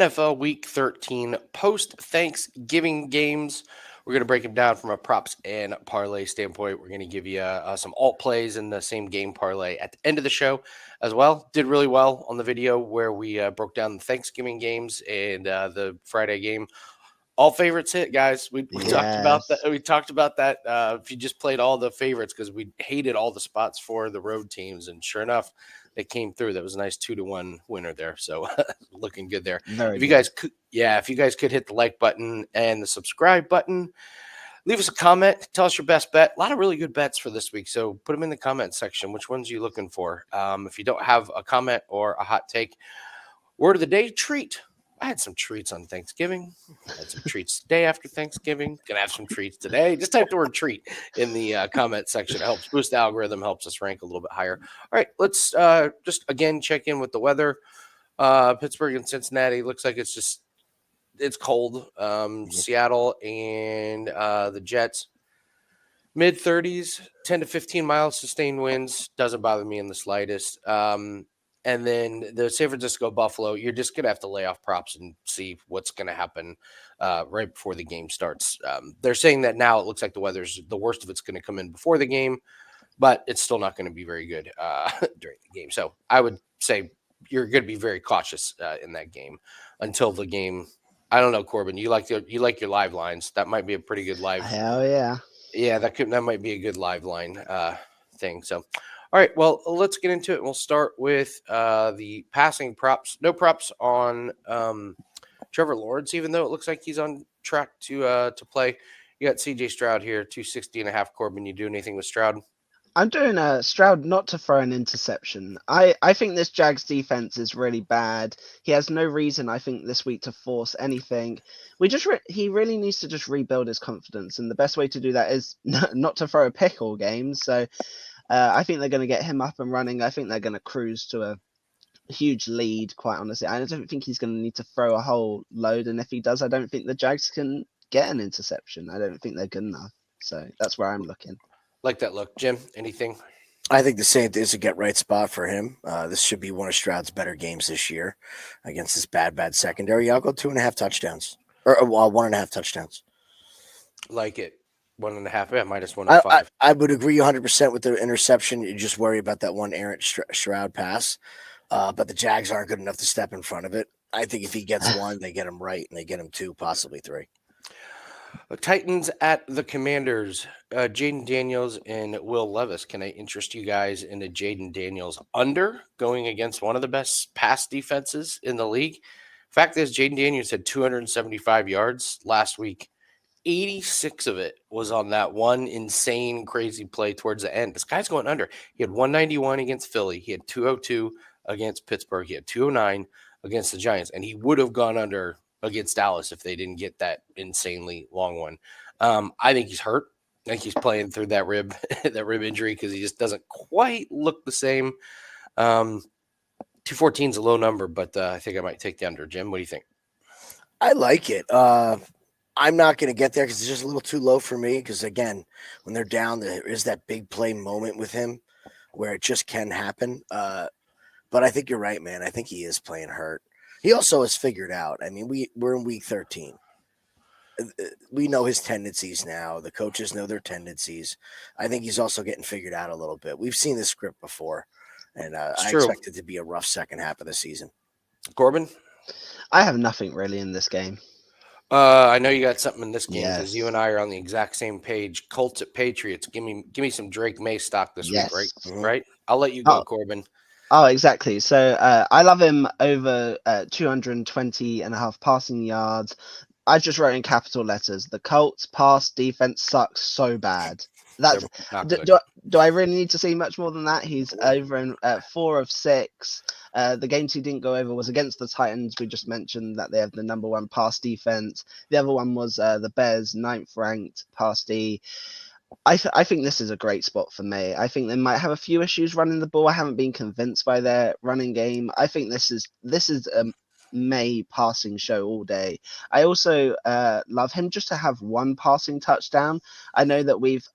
NFL Week 13 post-Thanksgiving games. We're going to break them down from a props and parlay standpoint. We're going to give you some alt plays in the same game parlay at the end of the show as well. Did really well on the video where we broke down the Thanksgiving games and the Friday game. All favorites hit, guys. We talked about that. We talked about that. If you just played all the favorites, because we hated all the spots for the road teams, and sure enough, they came through. That was a nice 2-1 winner there. So looking good there. If you guys could hit the like button and the subscribe button, leave us a comment. Tell us your best bet. A lot of really good bets for this week. So put them in the comment section. Which ones are you looking for? If you don't have a comment or a hot take, word of the day, treat. I had some treats on Thanksgiving. I had some treats the day after Thanksgiving. Gonna have some treats today. Just type the word treat in the comment section. It helps boost the algorithm, helps us rank a little bit higher. All right, let's just again check in with the weather. Pittsburgh and Cincinnati looks like it's cold. Seattle and the Jets, mid 30s, 10 to 15 miles sustained winds. Doesn't bother me in the slightest. And then the San Francisco Buffalo, you're just going to have to lay off props and see what's going to happen right before the game starts. They're saying that now it looks like the worst of it's going to come in before the game, but it's still not going to be very good during the game. So I would say you're going to be very cautious in that game until the game. I don't know, Corbin, you like your live lines. That might be a pretty good live. Hell yeah. Yeah, that might be a good live line thing. So, all right, well, let's get into it. We'll start with the passing props. No props on Trevor Lawrence, even though it looks like he's on track to play. You got CJ Stroud here, 260.5. Corbin, you do anything with Stroud? I'm doing Stroud not to throw an interception. I think this Jags defense is really bad. He has no reason, I think, this week to force anything. He really needs to just rebuild his confidence, and the best way to do that is not to throw a pick all game. So I think they're going to get him up and running. I think they're going to cruise to a huge lead, quite honestly. I don't think he's going to need to throw a whole load, and if he does, I don't think the Jags can get an interception. I don't think they're good enough. So that's where I'm looking. Like that look. Jim, anything? I think the Saints is a get-right spot for him. This should be one of Stroud's better games this year against this bad secondary. I'll go 2.5 touchdowns. Or 1.5 touchdowns. Like it. 1.5, yeah, minus 105. I would agree 100% with the interception. You just worry about that one errant Stroud pass. But the Jags aren't good enough to step in front of it. I think if he gets one, they get him right, and they get him 2, possibly 3. Titans at the Commanders. Jaden Daniels and Will Levis. Can I interest you guys in the Jaden Daniels under going against one of the best pass defenses in the league? Fact is, Jaden Daniels had 275 yards last week. 86 of it was on that one insane, crazy play towards the end. This guy's going under. He had 191 against Philly. He had 202 against Pittsburgh. He had 209 against the Giants. And he would have gone under against Dallas if they didn't get that insanely long one. I think he's hurt. I think he's playing through that rib injury because he just doesn't quite look the same. 214 is a low number, but I think I might take the under. Jim, what do you think? I like it. I'm not going to get there because it's just a little too low for me because, again, when they're down, there is that big play moment with him where it just can happen. But I think you're right, man. I think he is playing hurt. He also has figured out. I mean, we're in week 13. We know his tendencies now. The coaches know their tendencies. I think he's also getting figured out a little bit. We've seen this script before, and I expect it to be a rough second half of the season. Corbin? I have nothing really in this game. I know you got something in this game because Yes. you and I are on the exact same page. Colts at Patriots. Give me some Drake May stock this week, right? Mhm. Right? I'll let you go, Corbin. Oh, exactly. So I love him over 220.5 passing yards. I just wrote in capital letters, the Colts pass defense sucks so bad. That's do I really need to see much more than that? He's over in 4 of 6. The games he didn't go over was against the Titans. We just mentioned that they have the number 1 pass defense. The other one was the Bears, 9th ranked pass D. I think this is a great spot for me. I think they might have a few issues running the ball. I haven't been convinced by their running game. I think this is May passing show all day. I also love him just to have one passing touchdown. I know that we've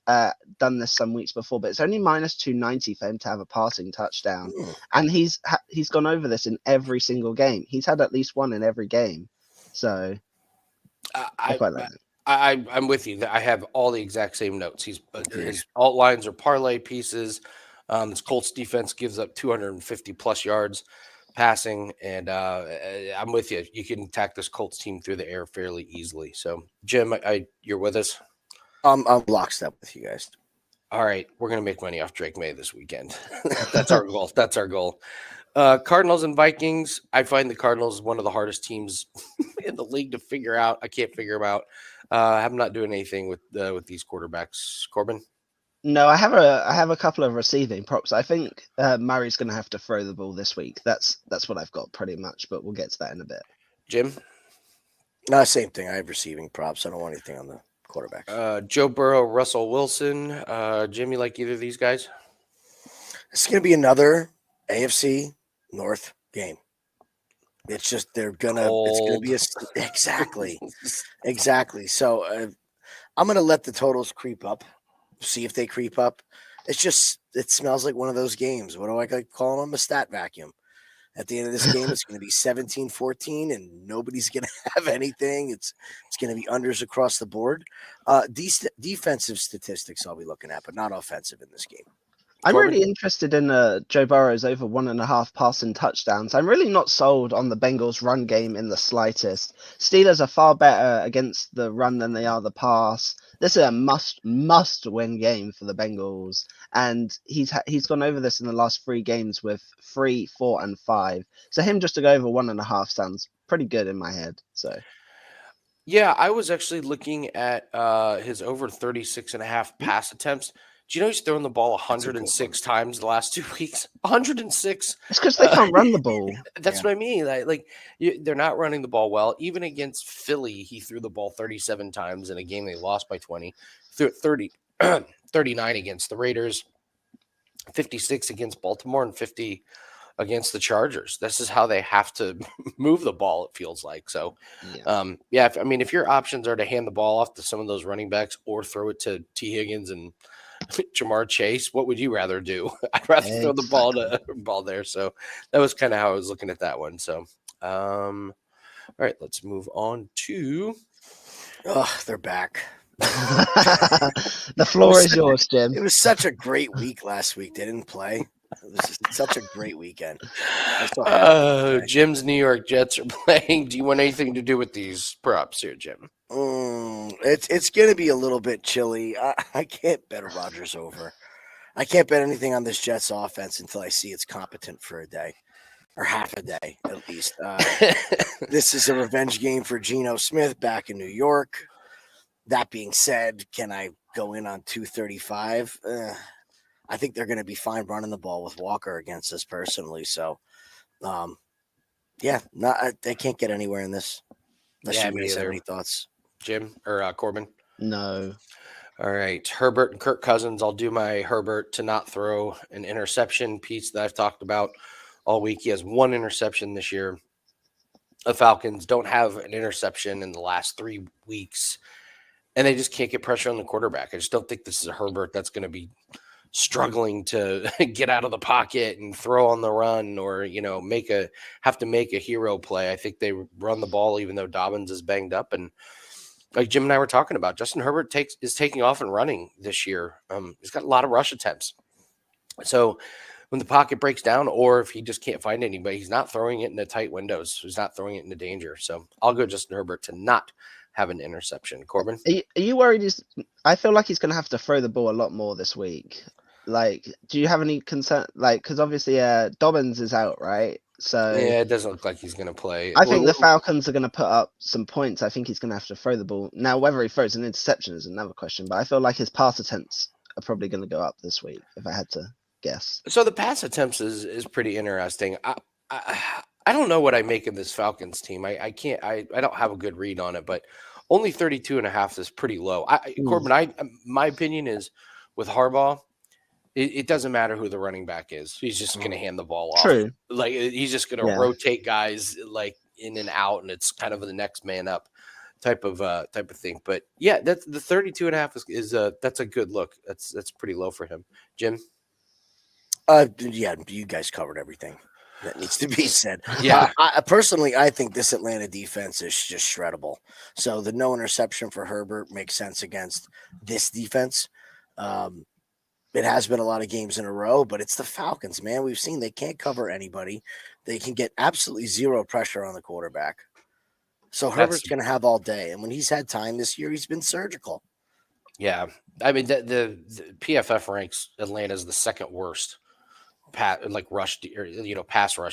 done this some weeks before, but it's only minus 290 for him to have a passing touchdown. And he's gone over this in every single game. He's had at least one in every game. So I quite like that. I'm with you. I have all the exact same notes. His alt lines are parlay pieces. This Colts defense gives up 250 plus yards passing, and I'm with you. You can attack this Colts team through the air fairly easily. So, Jim, you're with us. I'm lockstep with you guys. All right, we're gonna make money off Drake May this weekend. That's our goal. That's our goal. Cardinals and Vikings. I find the Cardinals one of the hardest teams in the league to figure out. I can't figure them out. I'm not doing anything with these quarterbacks. Corbin? No, I have a couple of receiving props. I think Murray's going to have to throw the ball this week. That's what I've got pretty much, but we'll get to that in a bit. Jim? No, same thing. I have receiving props. I don't want anything on the quarterbacks. Joe Burrow, Russell Wilson. Jim, you like either of these guys? It's going to be another AFC North game. It's just it's going to be exactly. So I'm going to let the totals creep up, see if they creep up. It smells like one of those games. What do I call them? A stat vacuum. At the end of this game, it's going to be 17-14, and nobody's going to have anything. It's going to be unders across the board. Defensive statistics I'll be looking at, but not offensive in this game. I'm really interested in Joe Burrow's over 1.5 passing touchdowns. I'm really not sold on the Bengals run game in the slightest. Steelers are far better against the run than they are the pass. This is a must win game for the Bengals, and he's gone over this in the last 3 games with 3, 4, and 5. So him just to go over 1.5 sounds pretty good in my head. So. Yeah, I was actually looking at his over 36.5 pass attempts. Do you know he's thrown the ball 106 times the last 2 weeks? 106. It's because they can't run the ball. That's what I mean. They're not running the ball well. Even against Philly, he threw the ball 37 times in a game they lost by 20. Threw it 39 against the Raiders, 56 against Baltimore, and 50 against the Chargers. This is how they have to move the ball, it feels like. So, if your options are to hand the ball off to some of those running backs or throw it to T. Higgins and Jamar Chase, what would you rather do? I'd rather throw the ball there. So that was kind of how I was looking at that one. So, all right, let's move on to. Oh, they're back. The floor is yours, Jim. It was such a great week last week. They didn't play. It was such a great weekend. Jim's New York Jets are playing. Do you want anything to do with these props here, Jim? It's going to be a little bit chilly. I can't bet a Rodgers over. I can't bet anything on this Jets offense until I see it's competent for a day or half a day at least. This is a revenge game for Geno Smith back in New York. That being said, can I go in on 235? I think they're going to be fine running the ball with Walker against us personally. So, they can't get anywhere in this. Unless you guys have any thoughts. Jim or Corbin? No. All right. Herbert and Kirk Cousins. I'll do my Herbert to not throw an interception piece that I've talked about all week. He has 1 interception this year. The Falcons don't have an interception in the last 3 weeks, and they just can't get pressure on the quarterback. I just don't think this is a Herbert that's going to be struggling to get out of the pocket and throw on the run or, have to make a hero play. I think they run the ball even though Dobbins is banged up. And like Jim and I were talking about, Justin Herbert is taking off and running this year. He's got a lot of rush attempts. So when the pocket breaks down or if he just can't find anybody, he's not throwing it into tight windows. He's not throwing it into danger. So I'll go Justin Herbert to not have an interception. Corbin? Are you worried? I feel like he's going to have to throw the ball a lot more this week. Do you have any concern? Because obviously Dobbins is out, right? So yeah, it doesn't look like he's going to play. I think the Falcons are going to put up some points. I think he's going to have to throw the ball. Now, whether he throws an interception is another question, but I feel like his pass attempts are probably going to go up this week, if I had to guess. So the pass attempts is pretty interesting. I don't know what I make of this Falcons team. I don't have a good read on it, but only 32.5 is pretty low. Corbin, my opinion is with Harbaugh, it doesn't matter who the running back is. He's just going to hand the ball off. True. He's just going to rotate guys. in and out, and it's kind of the next man up type of thing. But yeah, that's the 32.5 is that's a good look. That's pretty low for him. Jim? Yeah, you guys covered everything that needs to be said. Yeah. I personally, I think this Atlanta defense is just shreddable. So the no interception for Herbert makes sense against this defense. It has been a lot of games in a row, but it's the Falcons, man. We've seen they can't cover anybody. They can get absolutely zero pressure on the quarterback. So Herbert's going to have all day. And when he's had time this year, he's been surgical. Yeah. I mean, the PFF ranks Atlanta as the second worst pass rush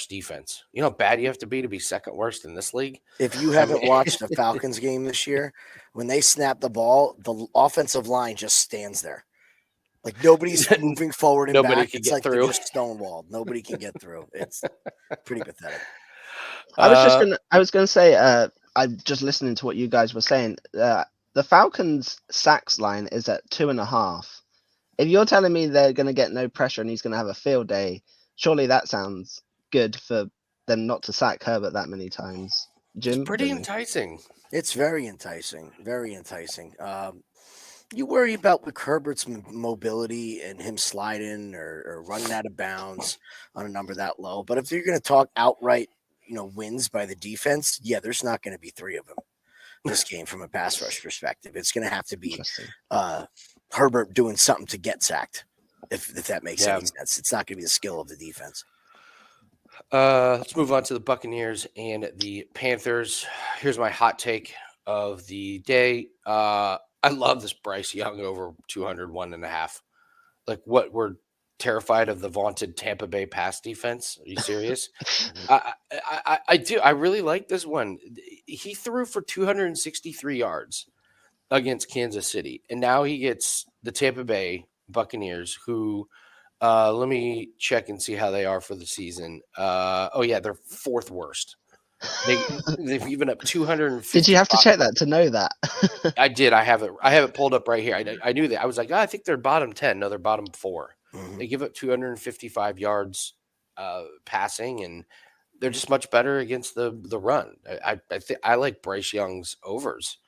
defense. You know how bad you have to be second worst in this league? If you haven't watched the Falcons game this year, when they snap the ball, the offensive line just stands there. Like nobody's moving forward and Nobody back. can It's get like through. they're just stonewalled. Nobody can get through. It's pretty pathetic. I was gonna say, I'm just listening to what you guys were saying. The Falcons' sacks line is at 2.5. If you're telling me they're gonna get no pressure and he's gonna have a field day, surely that sounds good for them not to sack Herbert that many times. Jim, It's pretty enticing. It's very enticing. Very enticing. You worry about with Herbert's mobility and him sliding or running out of bounds on a number that low. But if you're going to talk outright, wins by the defense, yeah, there's not going to be three of them this game from a pass rush perspective. It's going to have to be Herbert doing something to get sacked, if that makes any sense. It's not going to be the skill of the defense. Let's move on to the Buccaneers and the Panthers. Here's my hot take of the day. I love this Bryce Young over 201.5. Like, what, we're terrified of the vaunted Tampa Bay pass defense? Are you serious? I do. I really like this one. He threw for 263 yards against Kansas City, and now he gets the Tampa Bay Buccaneers, who let me check and see how they are for the season. They're fourth worst. They've given up 250. Did you have to check that to know that? I did. I have it pulled up right here. I knew that. I was like, I think they're bottom 10. No, they're bottom 4. Mhm. They give up 255 yards passing, and they're just much better against the run. I think I like Bryce Young's overs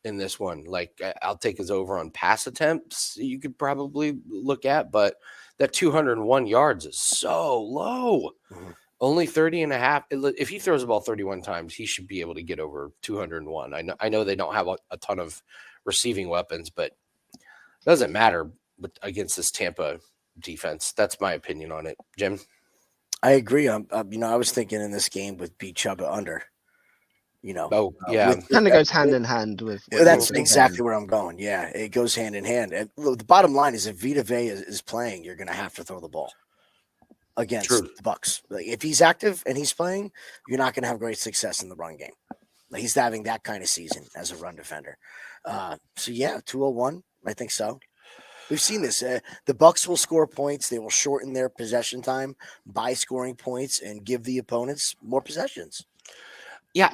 in this one. Like, I'll take his over on pass attempts. You could probably look at, but that 201 yards is so low. Mhm. Only 30.5. If he throws the ball 31 times, he should be able to get over 201. I know they don't have a ton of receiving weapons, but it doesn't matter against this Tampa defense. That's my opinion on it. Jim? I agree. I was thinking in this game with B Chubb under. Kind of goes hand in hand with. That's exactly where I'm going. Yeah, it goes hand in hand. And the bottom line is, if Vita Vea is playing, you're going to have to throw the ball against the Bucs. Like, if he's active and he's playing, you're not going to have great success in the run game. Like, he's having that kind of season as a run defender. 201. I think so. We've seen this. The Bucs will score points. They will shorten their possession time by scoring points and give the opponents more possessions. Yeah,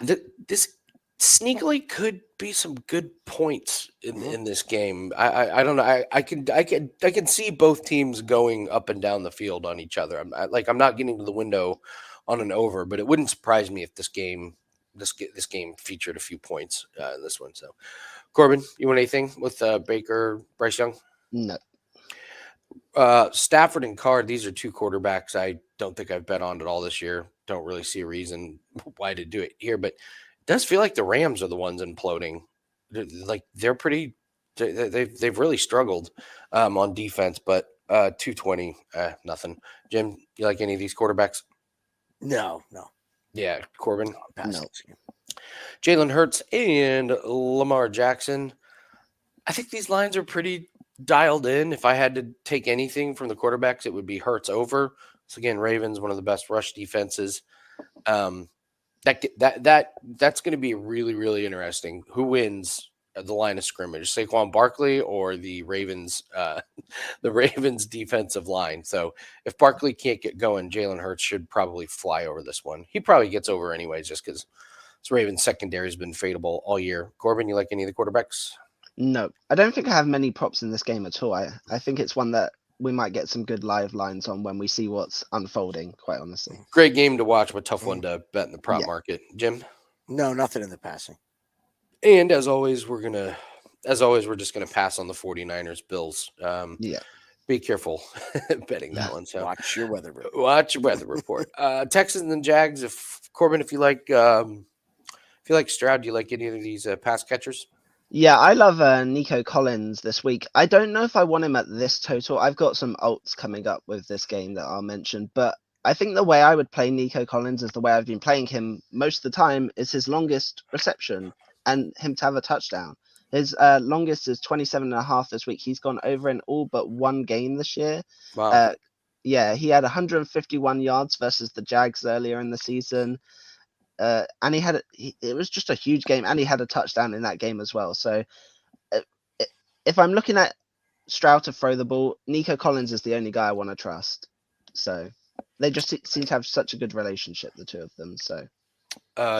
this sneakily could be some good points in this game. I don't know. I can see both teams going up and down the field on each other. I'm not getting to the window on an over, but it wouldn't surprise me if this game featured a few points in this one. So, Corbin, you want anything with Baker, Bryce Young? No. Stafford and Carr, these are two quarterbacks I don't think I've bet on at all this year. Don't really see a reason why to do it here, but it does feel like the Rams are the ones imploding. They're pretty. They've really struggled on defense, but 220, nothing. Jim, you like any of these quarterbacks? No. Yeah, Corbin. No. Jalen Hurts and Lamar Jackson. I think these lines are pretty dialed in. If I had to take anything from the quarterbacks, it would be Hurts over. So again, Ravens, one of the best rush defenses. That's going to be really, really interesting. Who wins the line of scrimmage, Saquon Barkley or the Ravens? The Ravens defensive line. So if Barkley can't get going, Jalen Hurts should probably fly over this one. He probably gets over anyways, just because this Ravens secondary has been fadeable all year. Corbin, you like any of the quarterbacks? No, I don't think I have many props in this game at all. I think it's one that we might get some good live lines on when we see what's unfolding, quite honestly. Great game to watch, but tough one to bet in the prop Yeah. market. Jim? No, nothing in the passing. And as always, we're just gonna pass on the 49ers Bills. Yeah. Be careful betting that one. So Watch your weather report. watch your weather report. Texans and Jags. If Corbin, if you like Stroud, do you like any of these pass catchers? Yeah, I love Nico Collins this week. I don't know if I want him at this total. I've got some alts coming up with this game that I'll mention, but I think the way I would play Nico Collins is the way I've been playing him most of the time is his longest reception and him to have a touchdown. His longest is 27.5 this week. He's gone over in all but one game this year. Wow. Yeah, he had 151 yards versus the Jags earlier in the season. And it was just a huge game, and he had a touchdown in that game as well. So if I'm looking at Stroud to throw the ball, Nico Collins is the only guy I want to trust. So they just seem to have such a good relationship, the two of them. So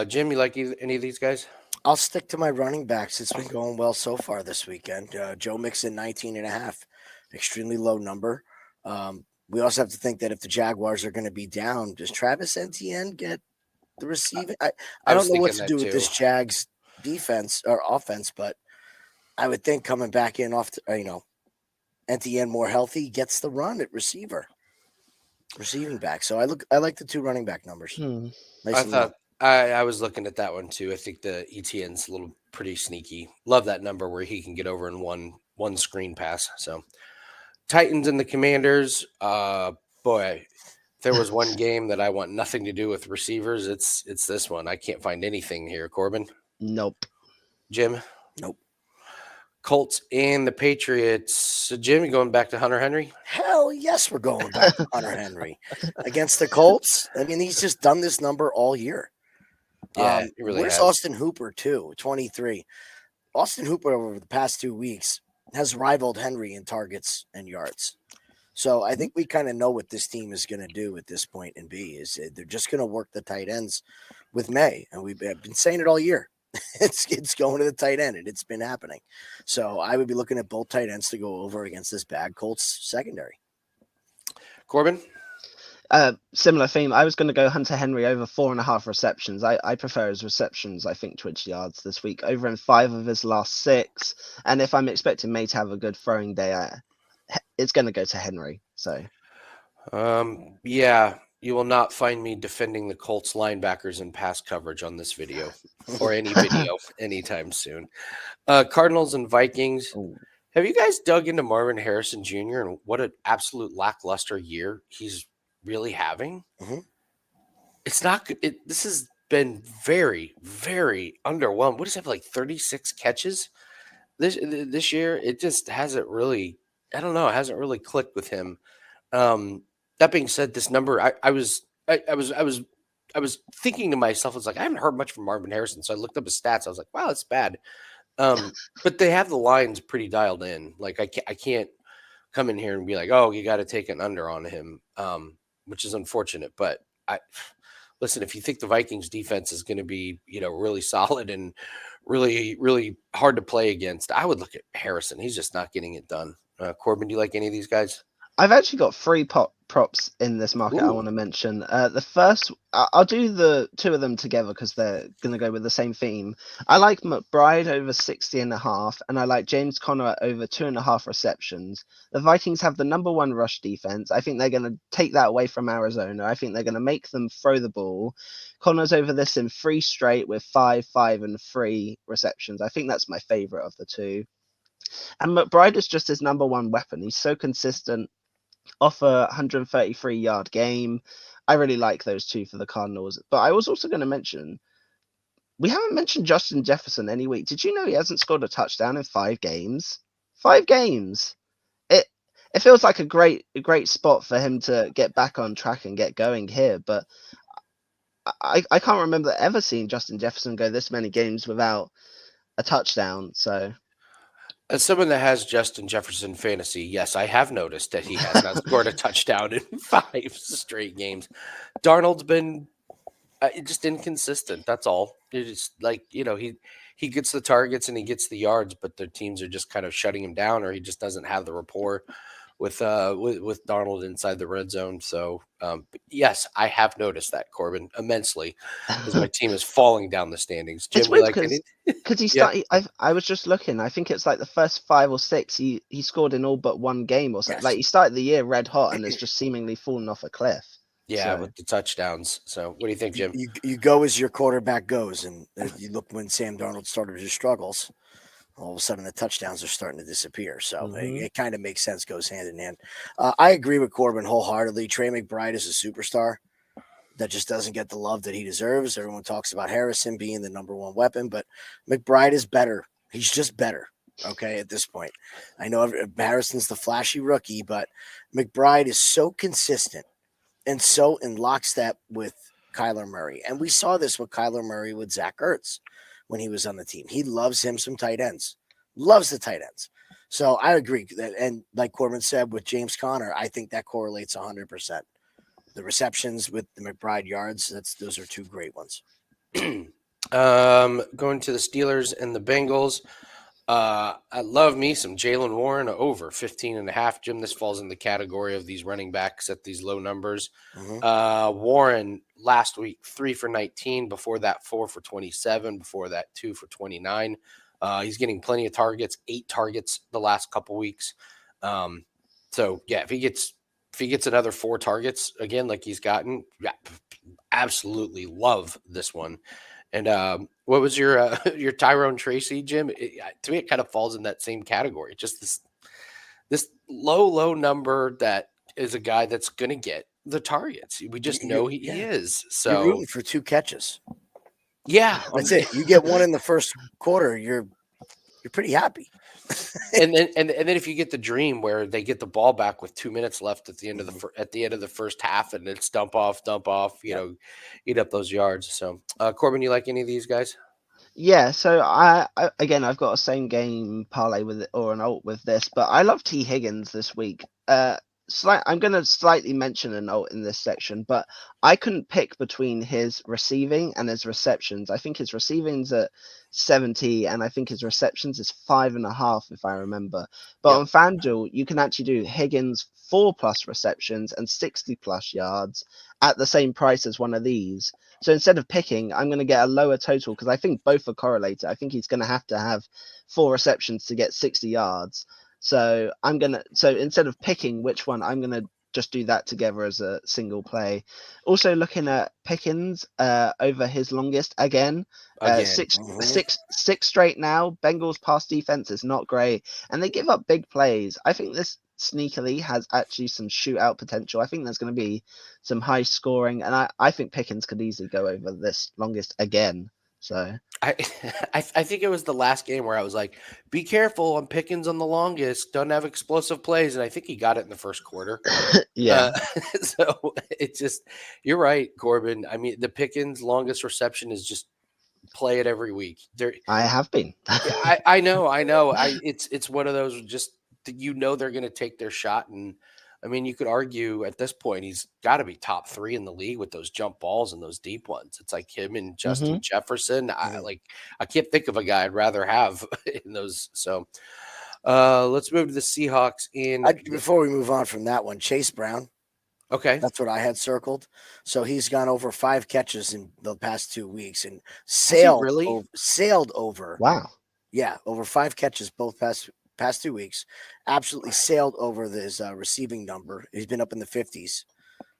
Jim, you like any of these guys? I'll stick to my running backs. It's been going well so far this weekend. Joe Mixon, 19.5, extremely low number. We also have to think that if the Jaguars are going to be down, does Travis Etienne get the receiving? I don't know what to do with this Jags defense or offense, but I would think coming back in off, Etienne more healthy gets the run at receiving back. So I like the two running back numbers. Nice. I was looking at that one too. I think the Etienne's a little pretty sneaky. Love that number where he can get over in one screen pass. So Titans and the Commanders. Boy, if there was one game that I want nothing to do with receivers, it's this one. I can't find anything here. Corbin? Nope. Jim? Nope. Colts and the Patriots. So Jim, you going back to Hunter Henry? Hell yes, we're going back to Hunter Henry against the Colts. I mean, he's just done this number all year. Yeah, he really where's has. Austin Hooper too? 23. Austin Hooper over the past 2 weeks has rivaled Henry in targets and yards. So I think we kind of know what this team is going to do at this point in B. Is they're just going to work the tight ends with May, and we've been saying it all year. It's going to the tight end, and it's been happening. So I would be looking at both tight ends to go over against this bad Colts secondary. Corbin? Similar theme. I was going to go Hunter Henry over 4.5 receptions. I prefer his receptions, I think, to his yards this week, over in 5 of his last 6. And if I'm expecting May to have a good throwing day, it's going to go to Henry. So, yeah, you will not find me defending the Colts linebackers in pass coverage on this video or any video anytime soon. Cardinals and Vikings. ooh. Have you guys dug into Marvin Harrison Jr. and what an absolute lackluster year he's really having? Mhm. It's not good. This has been very, very underwhelming. What does he have, like 36 catches this year? It just hasn't really, I don't know, it hasn't really clicked with him. That being said, this number, I was thinking to myself, it's like, I haven't heard much from Marvin Harrison. So I looked up his stats. I was like, wow, that's bad. But they have the lines pretty dialed in. Like I can't come in here and be like, oh, you got to take an under on him, which is unfortunate. But listen, if you think the Vikings defense is going to be, really solid and really, really hard to play against, I would look at Harrison. He's just not getting it done. Corbin, do you like any of these guys? I've actually got 3 props in this market I Ooh. want to mention. The first, I'll do the 2 of them together because they're going to go with the same theme. I like McBride over 60.5, and I like James Conner over 2.5 receptions. The Vikings have the number 1 rush defense. I think they're going to take that away from Arizona. I think they're going to make them throw the ball. Conner's over this in 3 straight with 5, 5, and 3 receptions. I think that's my favorite of the 2. And McBride is just his number 1 weapon. He's so consistent. Off a 133-yard game. I really like those 2 for the Cardinals. But I was also going to mention, we haven't mentioned Justin Jefferson any week. Did you know he hasn't scored a touchdown in 5 games? 5 games. It feels like a great spot for him to get back on track and get going here. But I can't remember ever seeing Justin Jefferson go this many games without a touchdown. So. As someone that has Justin Jefferson fantasy, yes, I have noticed that he has not scored a touchdown in 5 straight games. Darnold's been just inconsistent. That's all. It's like, he gets the targets and he gets the yards, but the teams are just kind of shutting him down, or he just doesn't have the rapport with Darnold inside the red zone. So yes, I have noticed that, Corbin, immensely, as my team is falling down the standings. Jim, It's you weird like any? because he Yeah. started. I was just looking. I think it's like the first 5 or 6 he scored in all but one game or something. Yes. Like he started the year red hot and has just seemingly fallen off a cliff. Yeah, So with the touchdowns. So what do you think, Jim? You go as your quarterback goes, and you look when Sam Darnold started his struggles. All of a sudden, the touchdowns are starting to disappear. So it kind of makes sense, goes hand in hand. I agree with Corbin wholeheartedly. Trey McBride is a superstar that just doesn't get the love that he deserves. Everyone talks about Harrison being the number one weapon, but McBride is better. He's just better. Okay, at this point, I know Harrison's the flashy rookie, but McBride is so consistent and so in lockstep with Kyler Murray. And we saw this with Kyler Murray with Zach Ertz when he was on the team. He loves him some tight ends, loves the tight ends. So I agree. And like Corbin said with James Conner, I think that correlates 100%. The receptions with the McBride yards, those are 2 great ones. Going to the Steelers and the Bengals. I love me some Jalen Warren over 15.5. Jim, this falls in the category of these running backs at these low numbers. Warren last week 3 for 19. Before that 4 for 27. Before that 2 for 29. He's getting plenty of targets. 8 targets the last couple weeks. So yeah, if he gets another 4 targets again, like he's gotten, yeah, absolutely love this one. And what was your Tyrone Tracy, Jim? To me, it kind of falls in that same category. Just this low number that is a guy that's going to get the targets. We just know he is. So you're rooting for 2 catches. Yeah, that's it. You get 1 in the first quarter, you're pretty happy. and then if you get the dream where they get the ball back with 2 minutes left at the end of the first half, and it's dump off, you know, eat up those yards. So Corbin, you like any of these guys? yeah, so I again I've got a same game parlay with it or an alt with this, but I love T Higgins this week. I'm going to slightly mention an alt in this section, but I couldn't pick between his receiving and his receptions. I think his receiving's at 70, and I think his receptions is 5.5, if I remember. But on FanDuel, you can actually do Higgins 4+ receptions and 60+ yards at the same price as one of these. So instead of picking, I'm going to get a lower total because I think both are correlated. I think he's going to have 4 receptions to get 60 yards. So instead of picking which one, I'm going to just do that together as a single play. Also looking at Pickens over his longest again. 6 straight now. Bengals pass defense is not great, and they give up big plays. I think this sneakily has actually some shootout potential. I think there's going to be some high scoring, and I think Pickens could easily go over this longest again. So I think it was the last game where I was like, be careful on Pickens on the longest, don't have explosive plays. And I think he got it in the first quarter. Yeah. So it's just, you're right, Corbin. I mean, the Pickens longest reception is just play it every week. I have been. I know. It's one of those just, you know, they're going to take their shot. And I mean, you could argue at this point, he's got to be top 3 in the league with those jump balls and those deep ones. It's like him and Justin Jefferson. I can't think of a guy I'd rather have in those. So let's move to the Seahawks. Before we move on from that one, Chase Brown. Okay. That's what I had circled. So he's gone over 5 catches in the past 2 weeks and sailed over. Wow. Yeah, over 5 catches both past 2 weeks. Absolutely sailed over his receiving number. He's been up in the 50s.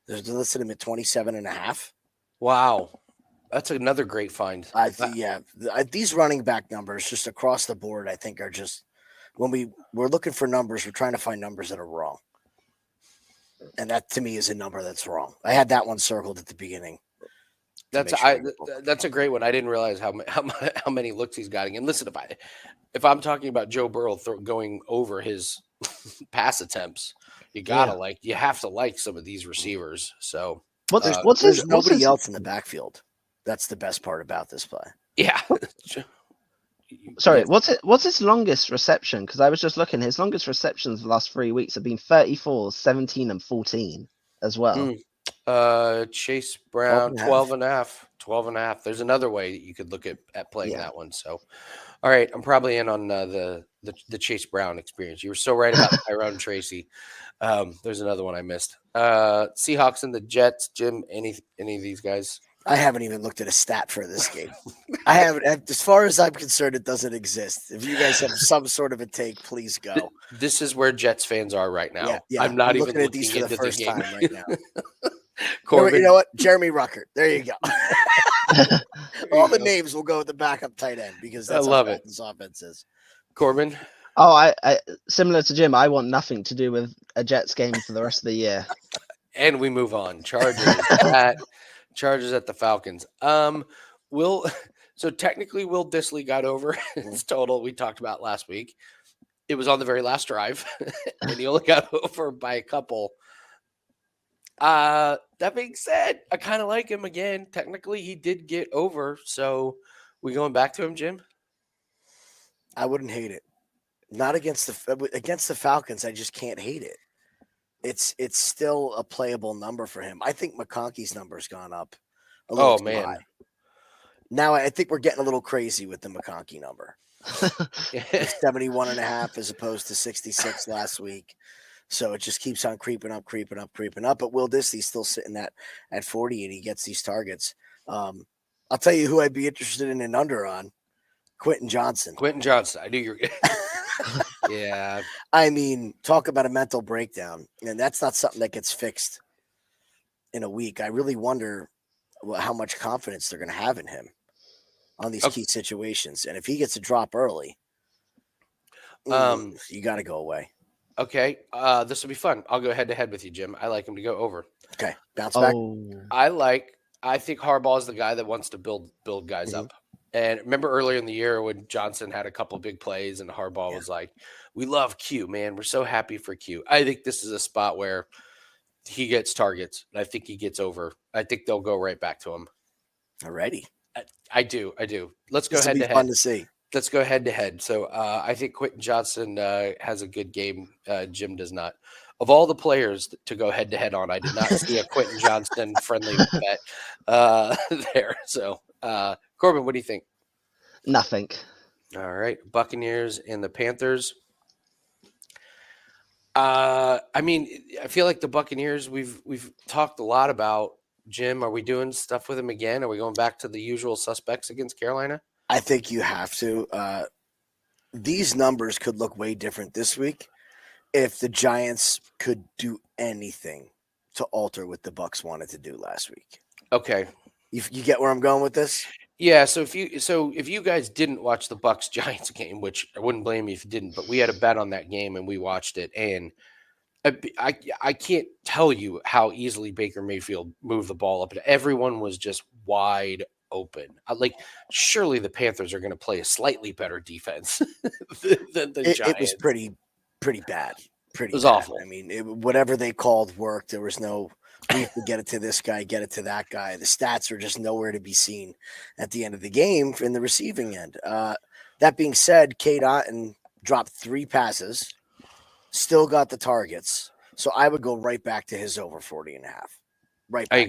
There's listed him at 27.5. Wow. That's another great find. These running back numbers just across the board, I think, are just, when we're looking for numbers, we're trying to find numbers that are wrong. And that to me is a number that's wrong. I had that one circled at the beginning. That's a great one. I didn't realize how many looks he's getting. And listen, if I'm talking about Joe Burrow going over his pass attempts, you have to like some of these receivers. So there's nobody else in the backfield. That's the best part about this play. Yeah. Sorry, what's his longest reception? Because I was just looking. His longest receptions the last 3 weeks have been 34, 17, and 14 as well. Chase Brown, 12 and a half. 12 and a half. There's another way that you could look at playing Yeah. that one. So, all right, I'm probably in on the Chase Brown experience. You were so right about Tyrone Tracy. There's another one I missed. Seahawks and the Jets. Jim, any of these guys? I haven't even looked at a stat for this game. I haven't. As far as I'm concerned, it doesn't exist. If you guys have some sort of a take, please go. This is where Jets fans are right now. Yeah. I'm not even looking at these for the into first game. time right now. Corbin, You know what? Jeremy Ruckert. There you go. there All you the go. names will go with the backup tight end because I that's love how it. bad this offense is. Corbin. Oh, I similar to Jim, I want nothing to do with a Jets game for the rest of the year. And we move on. Chargers at the Falcons. So technically Will Dissly got over his total we talked about last week. It was on the very last drive, and he only got over by a couple. That being said, I kind of like him again. Technically, he did get over. So we going back to him, Jim? I wouldn't hate it. Not against the Falcons. I just can't hate it. It's still a playable number for him. I think McConkey's number's gone up a little too high. Now I think we're getting a little crazy with the McConkey number. 71.5 as opposed to 66 last week. So it just keeps on creeping up. But Will Dissly's still sitting at 40 and he gets these targets. I'll tell you who I'd be interested in an under on. Quentin Johnson. I knew you were Yeah. I mean, talk about a mental breakdown. And that's not something that gets fixed in a week. I really wonder how much confidence they're going to have in him on these key situations. And if he gets a drop early, you got to go away. Okay. This will be fun. I'll go head to head with you, Jim. I like him to go over. Okay. Bounce back. I think Harbaugh is the guy that wants to build guys up. And remember earlier in the year when Johnson had a couple of big plays and Harbaugh was like, we love Q, man. We're so happy for Q. I think this is a spot where he gets targets. And I think he gets over. I think they'll go right back to him. Alrighty. I do. Let's go head to head. Fun to see. Let's go head to head. So I think Quentin Johnson has a good game. Jim does not. Of all the players to go head to head on, I did not see a Quentin Johnson friendly bet there. So Corbin, what do you think? Nothing. All right, Buccaneers and the Panthers. I mean, I feel like the Buccaneers we've talked a lot about. Jim, are we doing stuff with him again? Are we going back to the usual suspects against Carolina? I think you have to. These numbers could look way different this week if the Giants could do anything to alter what the Bucs wanted to do last week. Okay. You get where I'm going with this? Yeah, so if you guys didn't watch the Bucs Giants game, which I wouldn't blame you if you didn't, but we had a bet on that game and we watched it, and I can't tell you how easily Baker Mayfield moved the ball up. Everyone was just wide open. Like, surely the Panthers are going to play a slightly better defense than the Giants. It was pretty bad. It was awful. I mean, whatever they called worked. There was no, we have to get it to this guy, get it to that guy. The stats are just nowhere to be seen at the end of the game in the receiving end. That being said, Cade Otton dropped 3 passes, still got the targets. So I would go right back to his over 40.5. Right back. I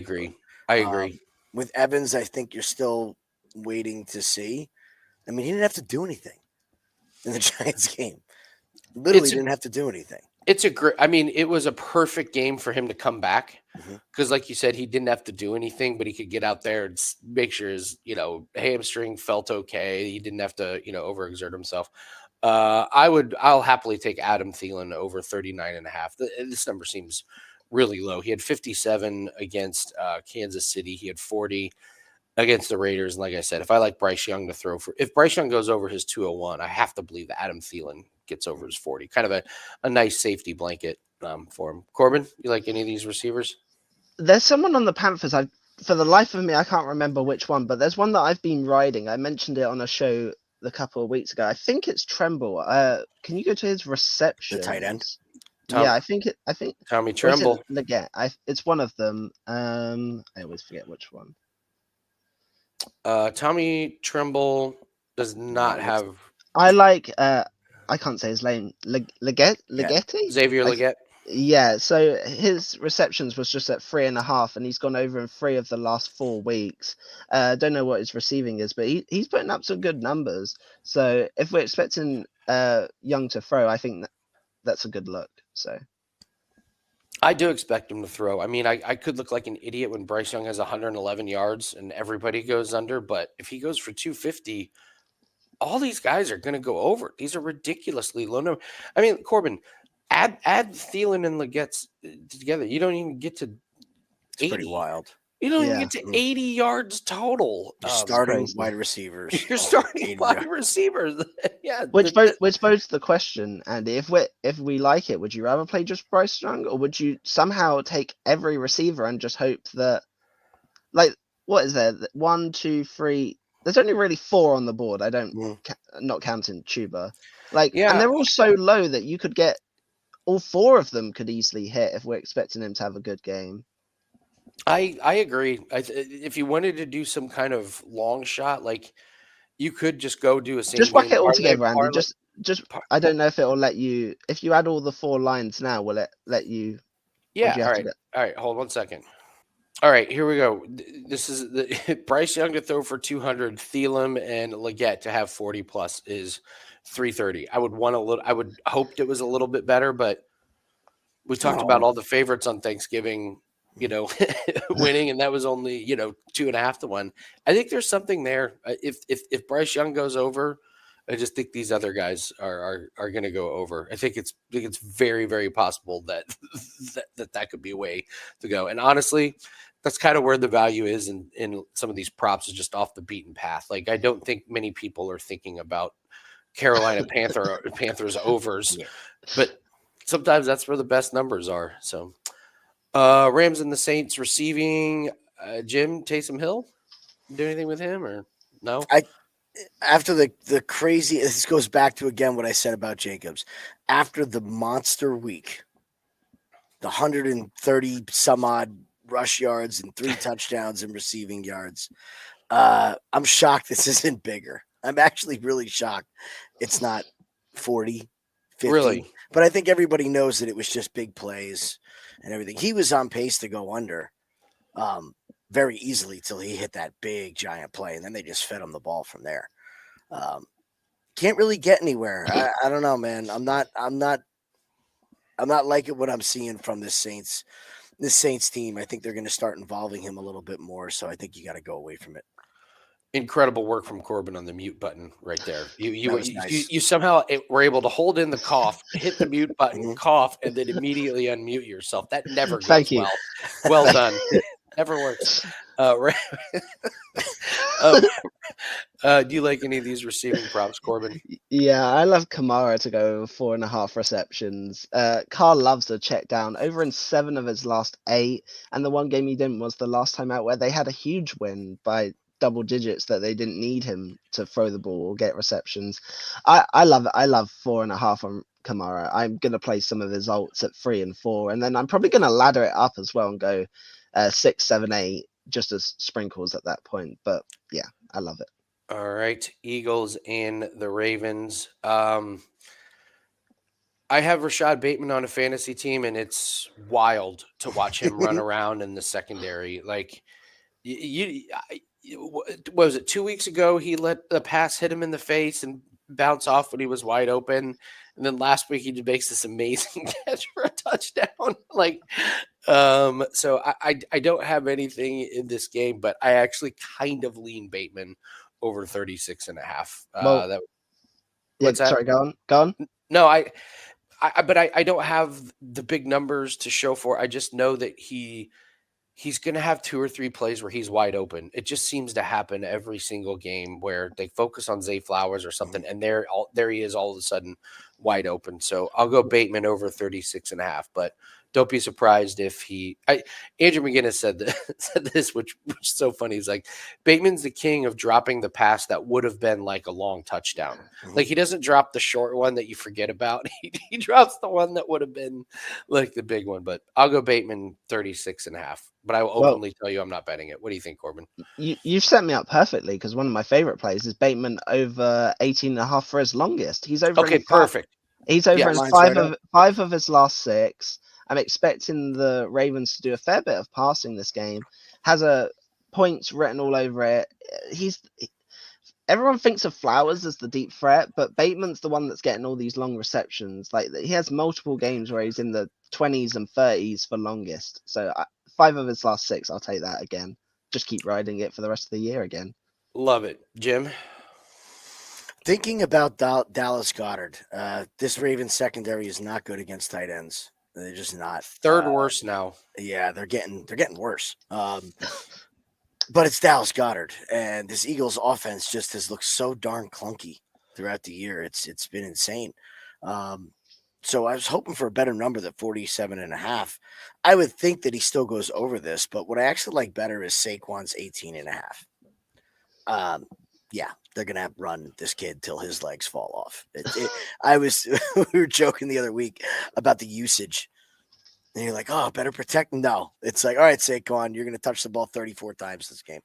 agree. With Evans, I think you're still waiting to see. I mean, he didn't have to do anything in the Giants game. Literally didn't have to do anything. It was a perfect game for him to come back because, like you said, he didn't have to do anything, but he could get out there and make sure his, hamstring felt okay. He didn't have to, overexert himself. I'll happily take Adam Thielen over 39.5. This number seems really low. He had 57 against Kansas City. He had 40 against the Raiders. And like I said, if I like Bryce Young to throw if Bryce Young goes over his 201, I have to believe that Adam Thielen gets over his 40. Kind of a nice safety blanket for him. Corbin, you like any of these receivers? There's someone on the Panthers. For the life of me, I can't remember which one, but there's one that I've been riding. I mentioned it on a show a couple of weeks ago. I think it's Tremble. Can you go to his reception? The tight end. Yeah, I think Tommy Tremble. It's one of them. I always forget which one. Tommy Tremble does not have. I like. I can't say his name. Legette. Xavier Legette. Yeah, so his receptions was just at 3.5, and he's gone over in 3 of the last 4 weeks. Don't know what his receiving is, but he's putting up some good numbers. So if we're expecting Young to throw, I think that's a good look. So I do expect him to throw. I mean, I could look like an idiot when Bryce Young has 111 yards and everybody goes under, but if he goes for 250, all these guys are going to go over. These are ridiculously low number. I mean, Corbin, add Thielen and Legette's together. You don't even get to It's pretty 80. wild. You don't even Yeah. get to 80 yards total. You're starting crazy. wide receivers. You're starting 80 wide yards. receivers. Yeah. Which poses the question, Andy, if we like it, would you rather play just Bryce Young, or would you somehow take every receiver and just hope that, like, what is there? 1, 2, 3. There's only really 4 on the board. I don't not counting Chuba. Like, and Yeah. they're all so low that you could get all 4 of them could easily hit if we're expecting him to have a good game. I agree. If you wanted to do some kind of long shot, like you could just go do a same Just whack game it all parlay. together, Andy. Just I don't know if it will let you. If you add all the 4 lines now, will it let you? Yeah. You All have right. to All right. Hold 1 second. All right, here we go. This is the Bryce Young to throw for 200. Thielen and Leggett to have 40 plus is 330. I would want a little. I would hoped it was a little bit better, but we talked about all the favorites on Thanksgiving, winning, and that was only 2.5 to 1. I think there's something there. If Bryce Young goes over, I just think these other guys are going to go over. I think it's very, very possible that that could be a way to go. And honestly, that's kind of where the value is in some of these props, is just off the beaten path. Like, I don't think many people are thinking about Carolina Panthers overs, but sometimes that's where the best numbers are. So Rams and the Saints receiving. Jim, Taysom Hill, do anything with him or no? After the crazy, this goes back to again what I said about Jacobs. After the monster week, the 130 some odd rush yards and 3 touchdowns and receiving yards, I'm shocked this isn't bigger. I'm actually really shocked it's not 40, 50. Really? But I think everybody knows that it was just big plays and everything. He was on pace to go under very easily till he hit that big giant play, and then they just fed him the ball from there. Can't really get anywhere. I don't know, man. I'm not liking what I'm seeing from this Saints team. I think they're going to start involving him a little bit more. So I think you got to go away from it. Incredible work from Corbin on the mute button right there. Nice. You somehow were able to hold in the cough, hit the mute button, cough, and then immediately unmute yourself. That never goes Thank you. well. Well done. Never works. Do you like any of these receiving props, Corbin? Yeah, I love Kamara to go 4.5 receptions. Carl loves a check down over in 7 of his last 8, and the one game he didn't was the last time out where they had a huge win by double digits that they didn't need him to throw the ball or get receptions. I love it. I love 4.5 on Kamara. I'm gonna play some of his alts at 3 and 4, and then I'm probably gonna ladder it up as well and go 6, 7, 8 just as sprinkles at that point. But yeah, I love it. All right, Eagles and the Ravens. I have Rashad Bateman on a fantasy team, and it's wild to watch him run around in the secondary. Like, what was it, 2 weeks ago? He let the pass hit him in the face and bounce off when he was wide open, and then last week he makes this amazing catch for a touchdown. So I don't have anything in this game, but I actually kind of lean Bateman over 36.5. Sorry, go on. No, but I don't have the big numbers to show for. I just know that he's going to have 2 or 3 plays where he's wide open. It just seems to happen every single game where they focus on Zay Flowers or something, and there he is all of a sudden wide open. So I'll go Bateman over 36.5, but don't be surprised if Andrew McGinnis said this, which is so funny. He's like, Bateman's the king of dropping the pass that would have been like a long touchdown. Like, he doesn't drop the short one that you forget about. He drops the one that would have been like the big one. But I'll go Bateman 36.5. But I will openly tell you I'm not betting it. What do you think, Corbin? You've set me up perfectly, because one of my favorite plays is Bateman over 18.5 for his longest. He's over. Okay, perfect. He's over in 5 of his last 6. I'm expecting the Ravens to do a fair bit of passing this game. Has a points written all over it. Everyone thinks of Flowers as the deep threat, but Bateman's the one that's getting all these long receptions. Like, he has multiple games where he's in the 20s and 30s for longest. So 5 of his last 6, I'll take that again. Just keep riding it for the rest of the year again. Love it. Jim? Thinking about Dallas Goedert, this Ravens secondary is not good against tight ends. They're just not. Third worst now. Yeah, they're getting worse. But it's Dallas Goedert, and this Eagles offense just has looked so darn clunky throughout the year. It's been insane. So I was hoping for a better number than 47.5. I would think that he still goes over this, but what I actually like better is Saquon's 18.5. Yeah, they're gonna have to run this kid till his legs fall off. We were joking the other week about the usage. And you're like, oh, better protect him. No, it's like, all right, Saquon, you're going to touch the ball 34 times this game.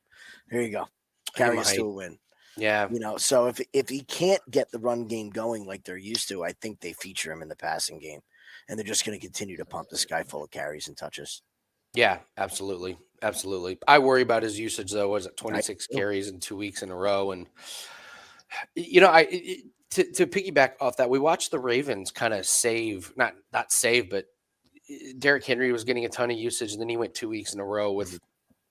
Here you go. Carry us to a win. Yeah. So if he can't get the run game going like they're used to, I think they feature him in the passing game. And they're just going to continue to pump this guy full of carries and touches. Yeah, absolutely. Absolutely. I worry about his usage, though. Was it 26 carries in 2 weeks in a row? And, to piggyback off that, we watched the Ravens kind of not save, but Derrick Henry was getting a ton of usage, and then he went 2 weeks in a row with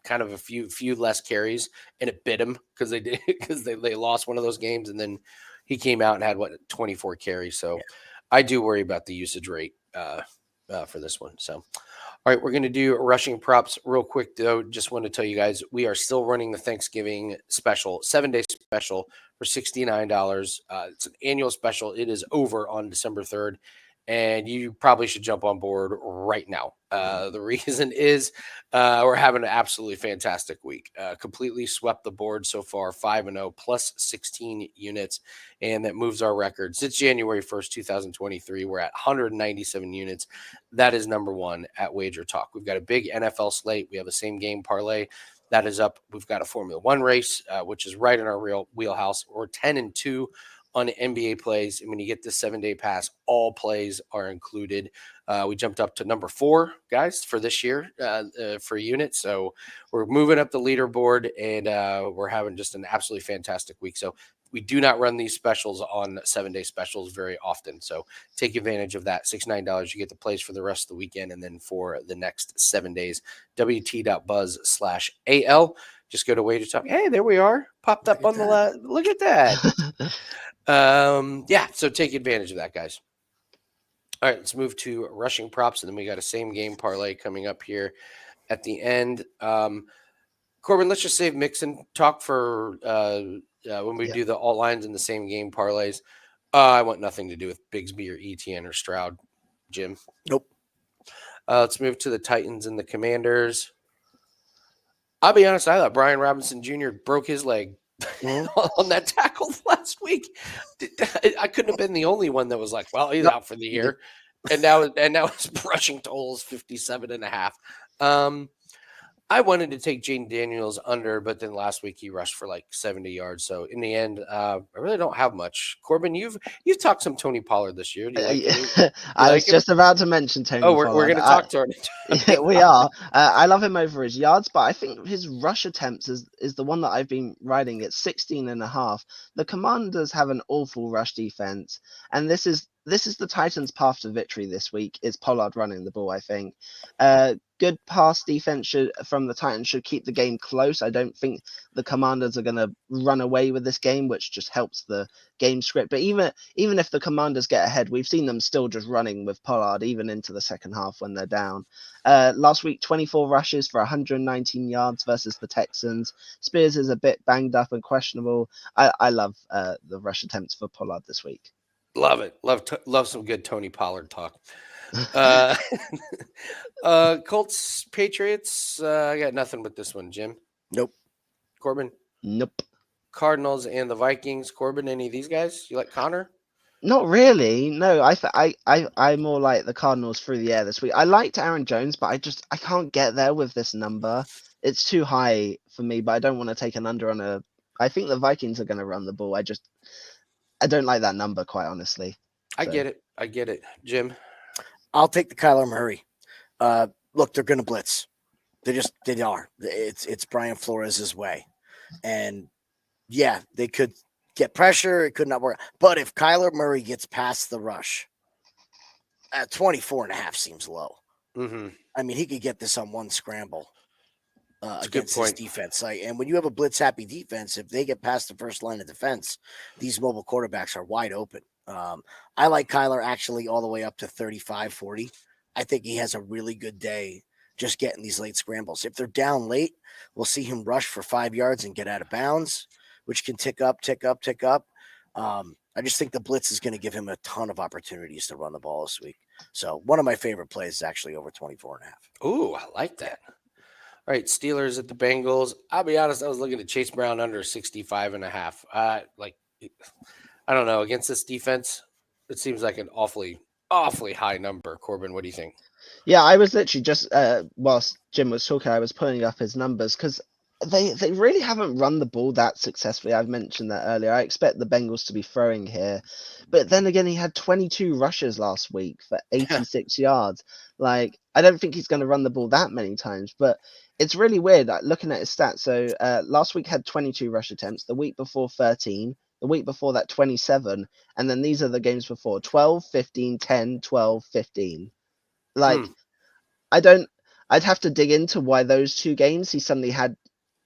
kind of a few less carries, and it bit him because they lost one of those games, and then he came out and had 24 carries. So I do worry about the usage rate for this one. So, all right, we're going to do rushing props real quick, though. Just want to tell you guys, we are still running the Thanksgiving special, 7-day special for $69. It's an annual special. It is over on December 3rd. And you probably should jump on board right now. The reason is we're having an absolutely fantastic week. Completely swept the board so far, 5-0, plus 16 units, and that moves our record. Since January 1st, 2023, we're at 197 units. That is number one at Wager Talk. We've got a big NFL slate. We have a same game parlay. That is up. We've got a Formula One race, which is right in our real wheelhouse. We're 10-2 on NBA plays. And when you get this 7-day pass, all plays are included. We jumped up to number 4, guys, for this year for units. So we're moving up the leaderboard, and we're having just an absolutely fantastic week. So we do not run these specials on 7-day specials very often. So take advantage of that. $69, you get the plays for the rest of the weekend. And then for the next 7 days, wt.buzz/AL. Just go to Wager Talk. Hey, there we are. Popped up on the left. Look at that. So take advantage of that, guys. All right, let's move to rushing props, and then we got a same game parlay coming up here at the end. Corbin, let's just save Mixon talk for when we do the alt lines and the same game parlays. I want nothing to do with Bigsby or ETN or Stroud. Jim? Nope. Let's move to the Titans and the Commanders. I'll be honest, I thought Brian Robinson Jr. broke his leg on that tackle last week. I couldn't have been the only one that was like, well, he's out for the year. And now his rushing total is 57.5. I wanted to take Jaden Daniels under, but then last week he rushed for like 70 yards. So in the end, I really don't have much. Corbin, you've talked some Tony Pollard this year. Do you like him? I was just about to mention Tony Pollard. We're going to talk to him. Yeah, we are. I love him over his yards, but I think his rush attempts is the one that I've been riding at 16.5. The Commanders have an awful rush defense, and this is the Titans' path to victory this week, is Pollard running the ball, I think. Good pass defense from the Titans should keep the game close. I don't think the Commanders are going to run away with this game, which just helps the game script. But even if the Commanders get ahead, we've seen them still just running with Pollard, even into the second half when they're down. Last week, 24 rushes for 119 yards versus the Texans. Spears is a bit banged up and questionable. I love the rush attempts for Pollard this week. Love it. Love some good Tony Pollard talk. Colts, Patriots. I got nothing but this one, Jim. Nope. Corbin? Nope. Cardinals and the Vikings. Corbin, any of these guys? You like Connor? Not really. No, I more like the Cardinals through the air this week. I liked Aaron Jones, but I can't get there with this number. It's too high for me, but I don't want to take an under on a. I think the Vikings are going to run the ball. I don't like that number, quite honestly. I get it. Jim? I'll take the Kyler Murray. Look, they're going to blitz. They are. It's Brian Flores' way. And yeah, they could get pressure. It could not work. But if Kyler Murray gets past the rush, 24.5 seems low. Mm-hmm. I mean, he could get this on one scramble That's a good against his point. defense. And when you have a blitz happy defense, if they get past the first line of defense, these mobile quarterbacks are wide open. I like Kyler actually all the way up to 35, 40. I think he has a really good day just getting these late scrambles. If they're down late, we'll see him rush for 5 yards and get out of bounds, which can tick up. I just think the blitz is going to give him a ton of opportunities to run the ball this week. So one of my favorite plays is actually over 24.5. Ooh, I like that. All right, Steelers at the Bengals. I'll be honest, I was looking at Chase Brown under 65.5. I don't know. Against this defense, it seems like an awfully high number. Corbin, what do you think? Yeah, I was literally just whilst Jim was talking, I was pulling up his numbers because they really haven't run the ball that successfully. I've mentioned that earlier. I expect the Bengals to be throwing here, but then again, he had 22 rushes last week for 86 yards. Like, I don't think he's going to run the ball that many times, but it's really weird looking at his stats. So last week had 22 rush attempts, the week before 13, the week before that 27, and then these are the games before 12, 15, 10, 12, 15. Like, I'd have to dig into why those 2 games he suddenly had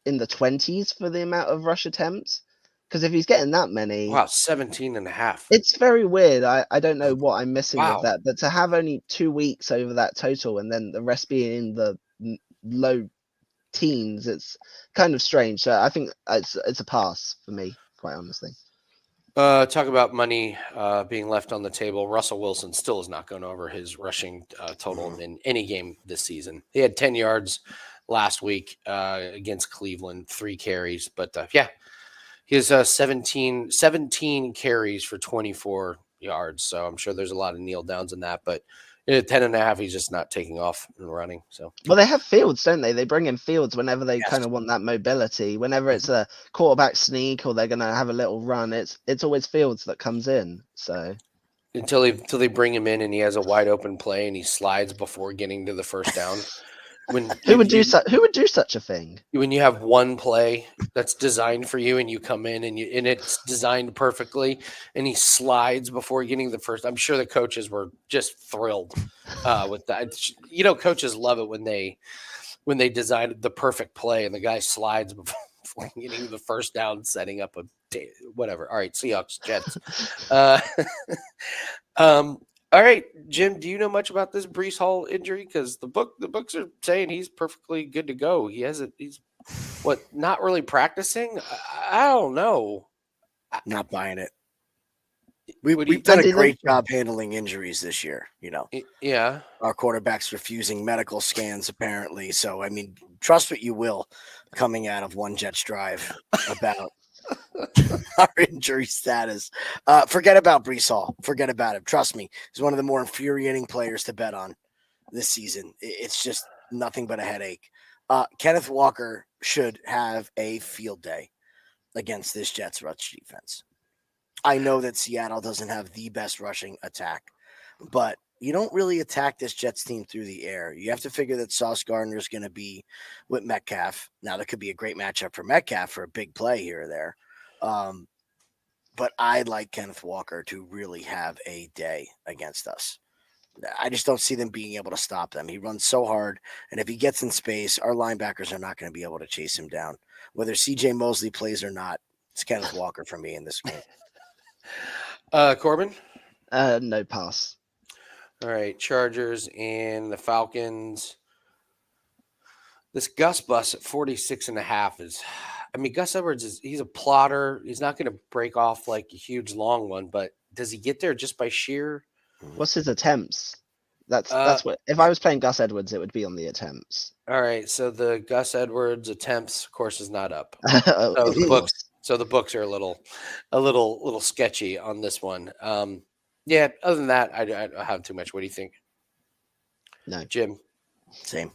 in the 20s for the amount of rush attempts. Because if he's getting that many, Wow, 17.5. it's very weird. I don't know what I'm missing with Wow. that, but to have only 2 weeks over that total and then the rest being in the low teens, it's kind of strange. So I think it's a pass for me, quite honestly. Talk about money being left on the table. Russell Wilson still is not going over his rushing total in any game this season. He had 10 yards last week against Cleveland, 3 carries. But he has 17 carries for 24 yards. So I'm sure there's a lot of kneel downs in that. But at 10.5, he's just not taking off and running. So Well, they have Fields, don't they? They bring in Fields whenever they Yes. kind of want that mobility. Whenever it's a quarterback sneak or they're going to have a little run, it's always Fields that comes in. So until they bring him in and he has a wide open play and he slides before getting to the first down. who would do such a thing? When you have one play that's designed for you and you come in and it's designed perfectly and he slides before getting the first, I'm sure the coaches were just thrilled with that. Coaches love it when they design the perfect play and the guy slides before getting the first down, setting up whatever. All right, Seahawks, Jets. All right, Jim, do you know much about this Brees Hall injury? Because the books are saying he's perfectly good to go. He's not really practicing? I don't know. Not buying it. We've done a great job handling injuries this year. Yeah. Our quarterback's refusing medical scans, apparently. So, I mean, trust what you will coming out of One Jets Drive about our injury status. Forget about Brees Hall. Forget about him. Trust me. He's one of the more infuriating players to bet on this season. It's just nothing but a headache. Kenneth Walker should have a field day against this Jets rush defense. I know that Seattle doesn't have the best rushing attack, but you don't really attack this Jets team through the air. You have to figure that Sauce Gardner is going to be with Metcalf. Now, that could be a great matchup for Metcalf for a big play here or there. But I'd like Kenneth Walker to really have a day against us. I just don't see them being able to stop them. He runs so hard, and if he gets in space, our linebackers are not going to be able to chase him down. Whether CJ Mosley plays or not, it's Kenneth Walker for me in this game. Corbin? No, pass. All right, Chargers and the Falcons. This Gus bus at 46.5 is, Gus Edwards he's a plotter. He's not going to break off like a huge long one, but does he get there just by sheer? What's his attempts? That's what. If I was playing Gus Edwards, it would be on the attempts. All right, so the Gus Edwards attempts, of course, is not up. So the books are a little sketchy on this one. Yeah. Other than that, I don't have too much. What do you think? No, Jim. Same.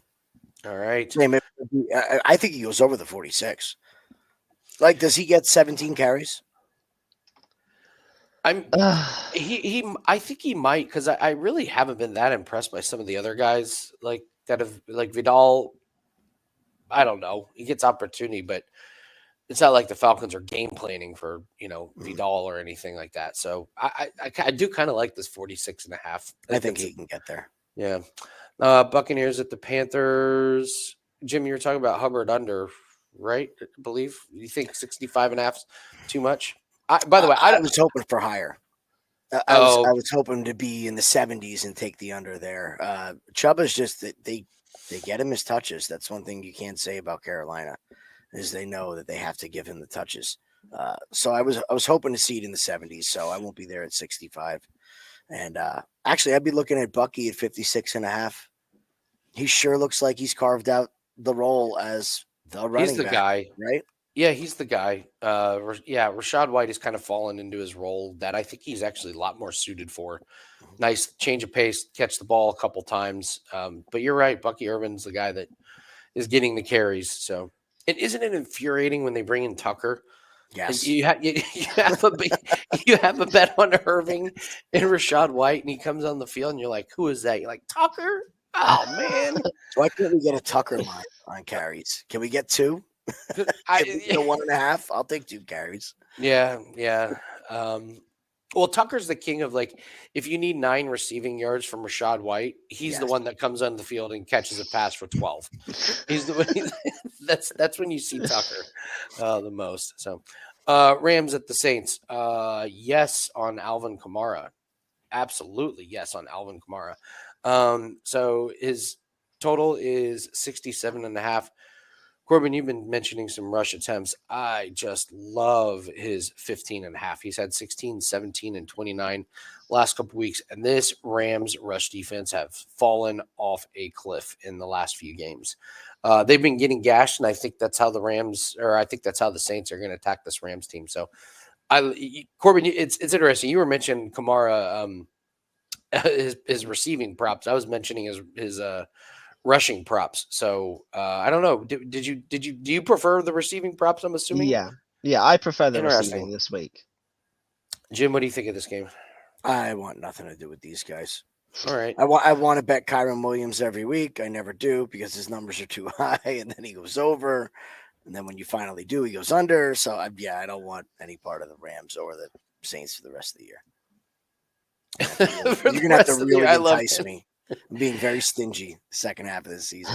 All right. Same. I think he goes over the 46. Like, does he get 17 carries? I'm Ugh. I think he might because I really haven't been that impressed by some of the other guys like that have like Vidal. I don't know. He gets opportunity, but it's not like the Falcons are game planning for Vidal or anything like that. So I do kind of like this 46.5. I think he can get there. Yeah. Buccaneers at the Panthers. Jim, you were talking about Hubbard under, right? I believe you think 65.5 is too much. By the way, I was hoping for higher. I was hoping to be in the 70s and take the under there. Chuba's just that they get him his touches. That's one thing you can't say about Carolina is they know that they have to give him the touches. So I was hoping to see it in the 70s. So I won't be there at 65. And actually, I'd be looking at Bucky at 56.5. He sure looks like he's carved out the role as the running he's the back, guy, right? Yeah, he's the guy. Rashad White has kind of fallen into his role that I think he's actually a lot more suited for. Nice change of pace, catch the ball a couple times. But you're right, Bucky Irvin's the guy that is getting the carries. So, and isn't it infuriating when they bring in Tucker? Yes. You have a bet on Irving and Rashad White, and he comes on the field, and you're like, "Who is that?" You're like, "Tucker." Oh man, Why can't we get a Tucker line on carries? Can we get 2? Can we get a 1.5? I'll take 2 carries. Yeah. Well, Tucker's the king of like, if you need 9 receiving yards from Rashad White, he's the one that comes on the field and catches a pass for 12. He's the one. That's when you see Tucker the most. So, Rams at the Saints. Yes on Alvin Kamara. Absolutely yes on Alvin Kamara. So his total is 67.5. Corbin, you've been mentioning some rush attempts. I just love his 15.5. He's had 16, 17, and 29 last couple weeks. And this Rams rush defense have fallen off a cliff in the last few games. They've been getting gashed, and I think that's how the Saints are going to attack this Rams team. So, Corbin, it's interesting. You were mentioning Kamara, his receiving props. I was mentioning his rushing props. So I don't know. Do you prefer the receiving props? I'm assuming. Yeah, I prefer the receiving this week. Jim, what do you think of this game? I want nothing to do with these guys. All right. I want to bet Kyron Williams every week. I never do because his numbers are too high, and then he goes over, and then when you finally do, he goes under. So I don't want any part of the Rams or the Saints for the rest of the year. You're gonna have to really entice me. I'm being very stingy the second half of the season.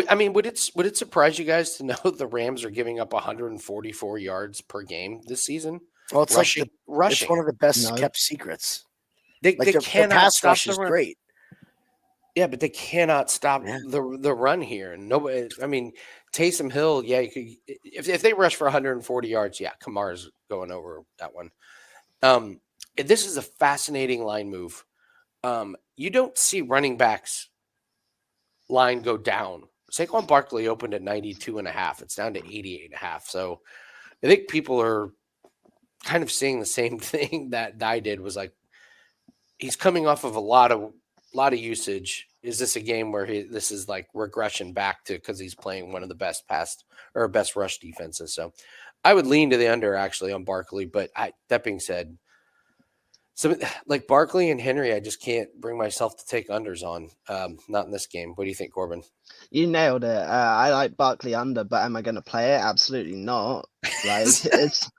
I mean, would it surprise you guys to know the Rams are giving up 144 yards per game this season? Well, it's rushing. It's one of the best kept secrets. They cannot pass stop rush the is run. great. Yeah, but they cannot stop the run here. And nobody. I mean, Taysom Hill. Yeah, you could, if they rush for 140 yards, yeah, Kamara's going over that one. This is a fascinating line move. You don't see running backs line go down. Saquon Barkley opened at 92.5. It's down to 88.5. So I think people are kind of seeing the same thing that I did. Was like, he's coming off of a lot of usage. Is this a game where this is like regression back to because he's playing one of the best best rush defenses? So I would lean to the under actually on Barkley. But that being said, so like Barkley and Henry, I just can't bring myself to take unders on. Not in this game. What do you think, Corbin? You nailed it. I like Barkley under, but am I going to play it? Absolutely not. Like it's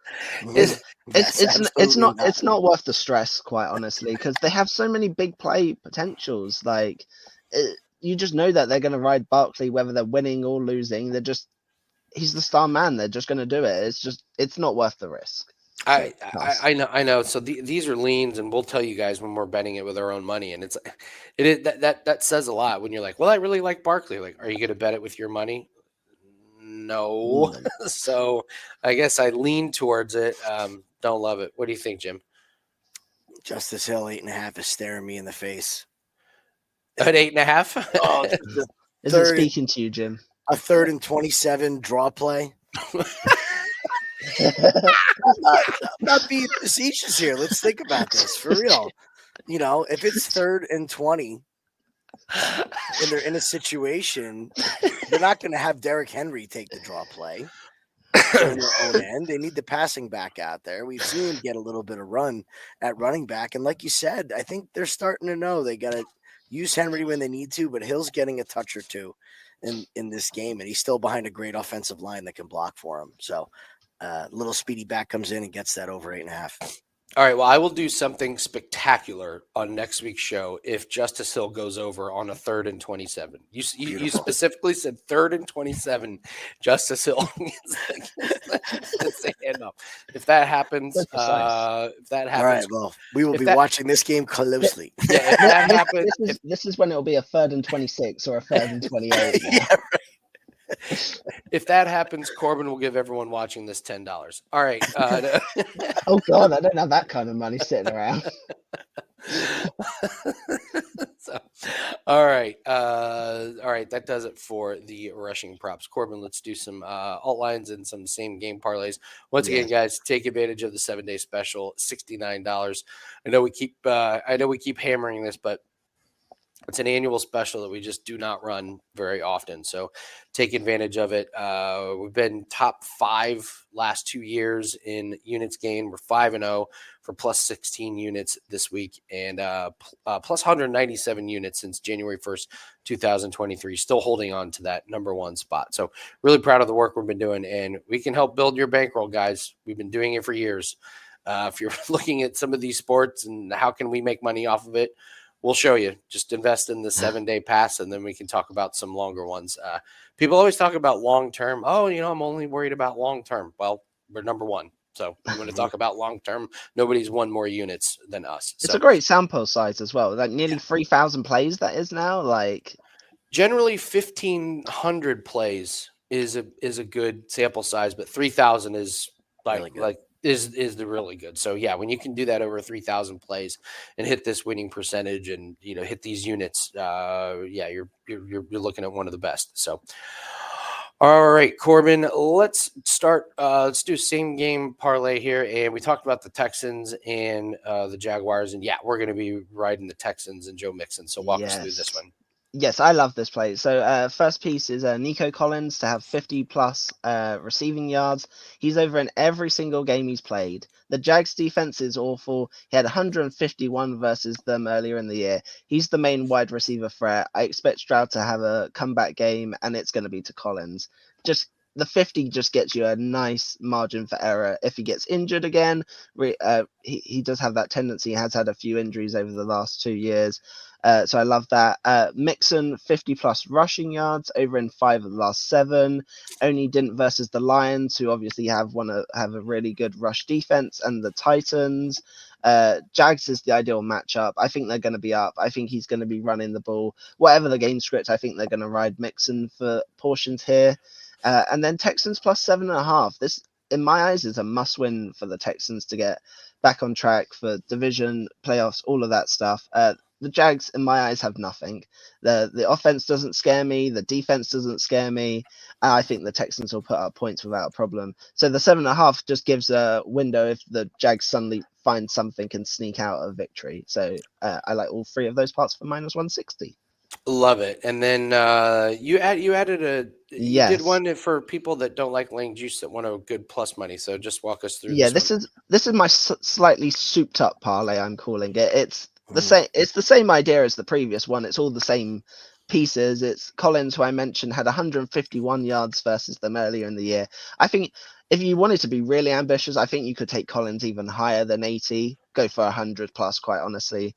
not worth the stress, quite honestly, because they have so many big play potentials. Like you just know that they're going to ride Barkley whether they're winning or losing. He's the star man. They're just going to do it. It's not worth the risk. I know. So these are leans, and we'll tell you guys when we're betting it with our own money. And that says a lot when you're like, well, I really like Barkley. Like, are you going to bet it with your money? No. So I guess I lean towards it. Don't love it. What do you think, Jim? Justice Hill 8.5 is staring me in the face. At 8.5? Oh, is it speaking to you, Jim? A 3rd and 27 draw play. I'm not being facetious here. Let's think about this for real. If it's 3rd and 20 and they're in a situation, they're not going to have Derrick Henry take the draw play. on their own end. They need the passing back out there. We've seen him get a little bit of run at running back. And like you said, I think they're starting to know they got to use Henry when they need to, but Hill's getting a touch or two in this game, and he's still behind a great offensive line that can block for him. So little speedy back comes in and gets that over 8.5. All right, well, I will do something spectacular on next week's show if Justice Hill goes over on a 3rd and 27. You specifically said 3rd and 27. Justice Hill gets the handoff. If that happens, All right, well, we will be watching this game closely. Yeah, if that happens, this is when it will be a 3rd and 26 or a 3rd and 28. Yeah, right. If that happens, Corbin will give everyone watching this $10. All right. Oh God, I don't have that kind of money sitting around. So, all right. That does it for the rushing props. Corbin, let's do some alt lines and some same game parlays. Once again, guys, take advantage of the 7-day special, $69. I know we keep hammering this, but it's an annual special that we just do not run very often. So take advantage of it. We've been top 5 last 2 years in units gained. We're 5-0 for plus 16 units this week and plus 197 units since January 1st, 2023. Still holding on to that number 1 spot. So really proud of the work we've been doing, and we can help build your bankroll, guys. We've been doing it for years. If you're looking at some of these sports and how can we make money off of it, we'll show you. Just invest in the 7-day pass, and then we can talk about some longer ones. People always talk about long-term. Oh, I'm only worried about long-term. Well, we're number 1. So I'm going to talk about long-term. Nobody's won more units than us. It's a great sample size as well. Like nearly 3,000 plays that is now. Like generally 1,500 plays is a good sample size, but 3,000 is is the really good. So yeah, when you can do that over 3,000 plays and hit this winning percentage and hit these units, you're looking at one of the best. So all right, Corbin, let's start. Let's do same game parlay here, and we talked about the Texans and the Jaguars, and we're going to be riding the Texans and Joe Mixon. So walk us through this one. Yes, I love this play. So first piece is Nico Collins to have 50 plus receiving yards. He's over in every single game he's played. The Jags defense is awful. He had 151 versus them earlier in the year. He's the main wide receiver threat. I expect Stroud to have a comeback game, and it's going to be to Collins. Just the 50 just gets you a nice margin for error. If he gets injured again, he does have that tendency. He has had a few injuries over the last 2 years. So I love that. Mixon, 50 plus rushing yards over in 5 of the last 7. Only didn't versus the Lions, who obviously have a really good rush defense, and the Titans. Jags is the ideal matchup. I think they're going to be up. I think he's going to be running the ball. Whatever the game script, I think they're going to ride Mixon for portions here. And then Texans plus 7.5. This, in my eyes, is a must-win for the Texans to get back on track for division, playoffs, all of that stuff. The Jags, in my eyes, have nothing. The offense doesn't scare me. The defense doesn't scare me. I think the Texans will put up points without a problem. So the 7.5 just gives a window if the Jags suddenly find something and sneak out a victory. So I like all 3 of those parts for minus 160. Love it. And then you added you did one for people that don't like laying juice that want a good plus money. So just walk us through. Yeah, this is my slightly souped up parlay. I'm calling it. It's the same idea as the previous one. It's all the same pieces. It's Collins, who I mentioned, had 151 yards versus them earlier in the year. I think if you wanted to be really ambitious, I think you could take Collins even higher than 80, go for 100 plus, quite honestly.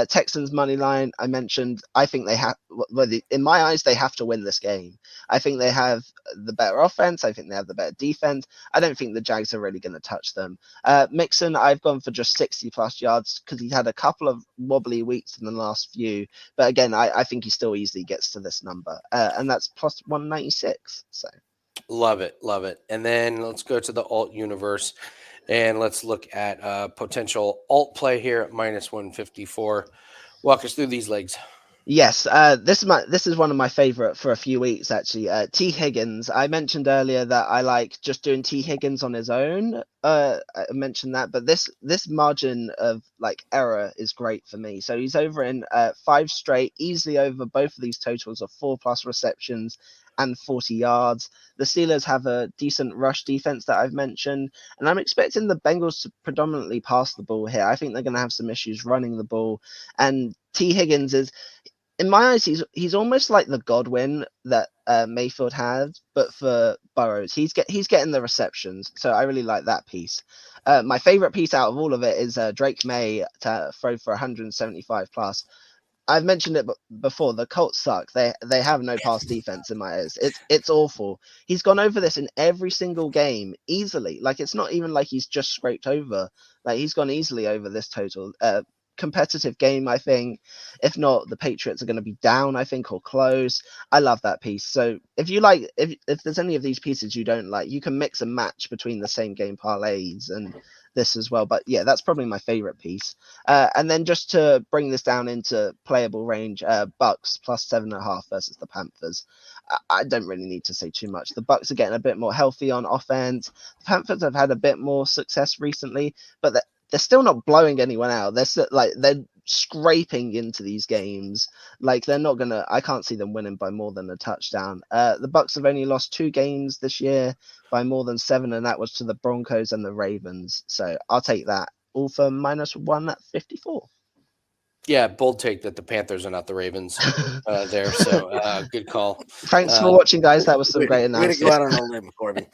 Texans money line, I mentioned, I think they have, in my eyes, they have to win this game. I think they have the better offense. I think they have the better defense. I don't think the Jags are really going to touch them. Mixon, I've gone for just 60 plus yards because he's had a couple of wobbly weeks in the last few. But again, I think he still easily gets to this number. And that's plus 196. So. Love it. And then let's go to the alt universe and let's look at potential alt play here at minus 154. Walk us through these legs. Yes, this is one of my favorite for a few weeks actually. T Higgins. I mentioned earlier that I like just doing T Higgins on his own. I mentioned that, but this margin of like error is great for me. So he's over in 5 straight, easily over both of these totals of 4+ receptions and 40 yards. The Steelers have a decent rush defense that I've mentioned, and I'm expecting the Bengals to predominantly pass the ball here. I think they're going to have some issues running the ball, and T Higgins is, in my eyes, he's almost like the Godwin that Mayfield had, but for Burrows. He's getting the receptions, so I really like that piece. My favorite piece out of all of it is Drake May to throw for 175 plus. I've mentioned it before. The Colts suck. They have no pass defense in my eyes. It's awful. He's gone over this in every single game easily. Like, it's not even like he's just scraped over. Like, he's gone easily over this total. Competitive game, I think. If not, the Patriots are going to be down, I think, or close. I love that piece. So if you like, if there's any of these pieces you don't like, you can mix and match between the same game parlays and this as well. But yeah, that's probably my favorite piece. And then just to bring this down into playable range, Bucks plus 7.5 versus the Panthers. I don't really need to say too much. The Bucks are getting a bit more healthy on offense. The Panthers have had a bit more success recently, but they're still not blowing anyone out. They're scraping into these games. Like, they're not gonna. I can't see them winning by more than a touchdown. The Bucks have only lost 2 games this year by more than 7, and that was to the Broncos and the Ravens. So I'll take that. All for minus 154. Yeah, bold take that the Panthers are not the Ravens there. So good call. Thanks for watching, guys. That was some great Way to analysis. go out on a limb, Corbin.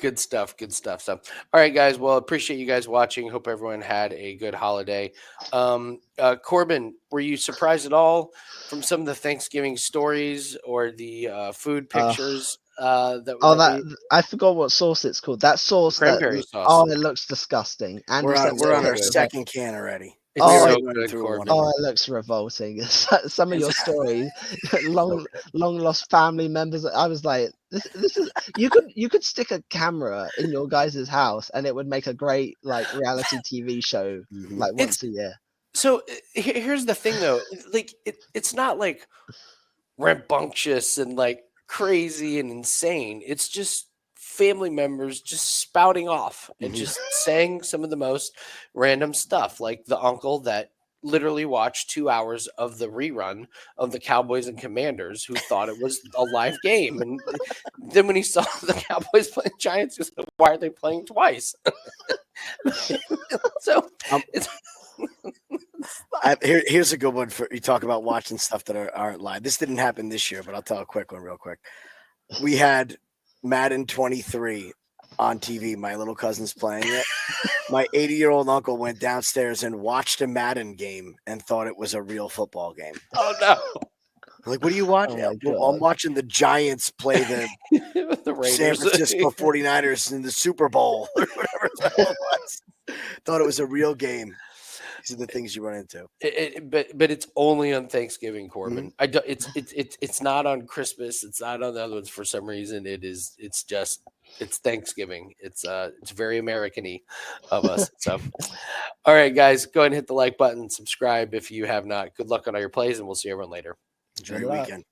Good stuff. Good stuff. So, all right, guys. Well, appreciate you guys watching. Hope everyone had a good holiday. Corbin, were you surprised at all from some of the Thanksgiving stories or the food pictures I forgot what sauce it's called. That sauce cranberry that sauce? it looks disgusting. And We're on our good. second can already. It's We Oh, already so went good, through Corbin. one. Oh, it looks revolting. Some of your stories, long lost family members. I was like, this is, you could stick a camera in your guys' house and it would make a great like reality TV show Mhm. like once a year. So here's the thing, though. Like it's not like rambunctious and like crazy and insane. It's just family members just spouting off and Mhm. just saying some of the most random stuff, like the uncle that literally watched 2 hours of the rerun of the Cowboys and Commanders, who thought it was a live game, and then when he saw the Cowboys playing Giants, he was like, "Why are they playing twice?" So it's Here's a good one for you. Talk about watching stuff that aren't live. This didn't happen this year, but I'll tell a quick one real quick. We had Madden 23 on TV. My little cousin's playing it. My 80-year-old uncle went downstairs and watched a Madden game and thought it was a real football game. oh no. I'm like, what are you watching? Oh my Well, I'm God. watching the Giants play the The Raiders. San Francisco 49ers in the Super Bowl or whatever the hell it was. Thought it was a real game. These are the things you run into. But it's only on Thanksgiving, Corbin. I do, it's not on Christmas. It's not on the other ones for some reason. It's Thanksgiving. It's very American-y of us. So, all right, guys, go ahead and hit the like button, subscribe if you have not. Good luck on all your plays, and we'll see everyone later. Enjoy your Good luck. weekend.